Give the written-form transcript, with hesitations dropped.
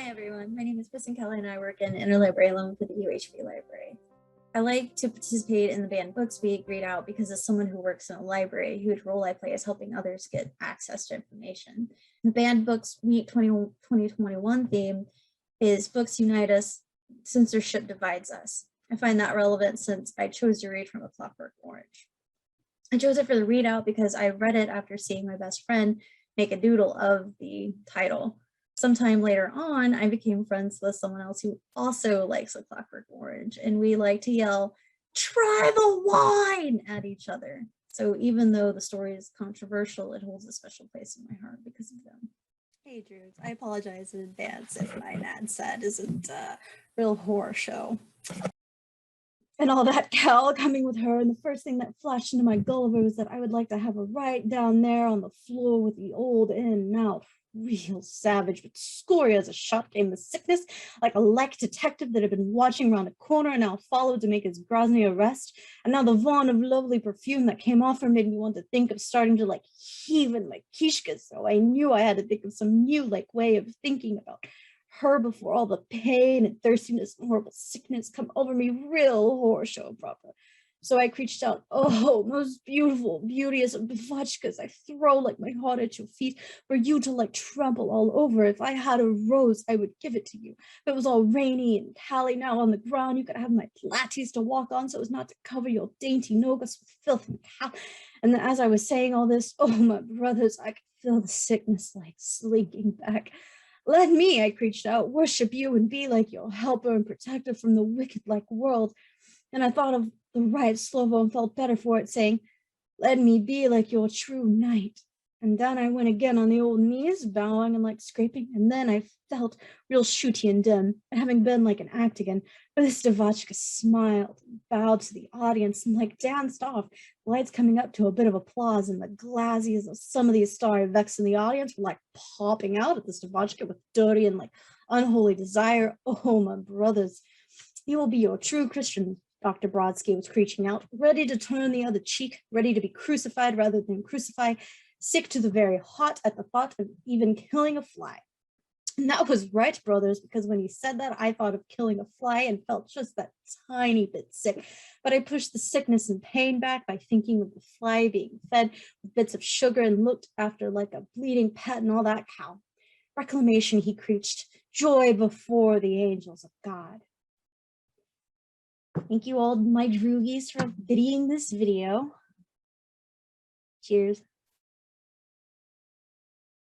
Hi everyone, my name is Kristen Kelly and I work in Interlibrary along with the UHV library. I like to participate in the banned books week read out because as someone who works in a library, whose role I play is helping others get access to information. The banned books week 2021 theme is Books Unite Us, Censorship Divides Us. I find that relevant since I chose to read from A Clockwork Orange. I chose it for the readout because I read it after seeing my best friend make a doodle of the title. Sometime later on, I became friends with someone else who also likes A Clockwork Orange, and we like to yell, "Try the wine!" at each other. So even though the story is controversial, it holds a special place in my heart because of them. Hey, Drew, I apologize in advance if my ad set isn't a real horror show. And all that Cal coming with her, and the first thing that flashed into my Gulliver was that I would like to have her right down there on the floor with the old in and out. Real savage, but scary as a shot came the sickness, like a like detective that had been watching around a corner and now followed to make his Grozny arrest. And now the vaughn of lovely perfume that came off her made me want to think of starting to like heave in my kishkas. So I knew I had to think of some new like way of thinking about her before all the pain and thirstiness and horrible sickness come over me, real horror show proper. So I reached out, "Oh, most beautiful, beauteous of Bavachkas, I throw like my heart at your feet for you to like trample all over. If I had a rose, I would give it to you. If it was all rainy and Callie now on the ground, you could have my platies to walk on so as not to cover your dainty nogas with filth and cal." And then as I was saying all this, oh, my brothers, I could feel the sickness like slinking back. "Let me," I preached out, "worship you and be like your helper and protector from the wicked like world." And I thought of the right Slovo and felt better for it, saying, "Let me be like your true knight." And down I went again on the old knees, bowing and like scraping, and then I felt real shooty and dim, and having been like an act again, but this Devachka smiled and bowed to the audience and like danced off, lights coming up to a bit of applause, and the glazies of some of the starry vex in the audience were like popping out at this Devachka with dirty and like unholy desire. Oh, my brothers, you will be your true Christian. Dr. Brodsky was screeching out, ready to turn the other cheek, ready to be crucified rather than crucify, sick to the very heart at the thought of even killing a fly. And that was right, brothers, because when he said that, I thought of killing a fly and felt just that tiny bit sick. But I pushed the sickness and pain back by thinking of the fly being fed with bits of sugar and looked after like a bleeding pet and all that cow. Reclamation, he preached, joy before the angels of God. Thank you all, my droogies, for videoing this video. Cheers.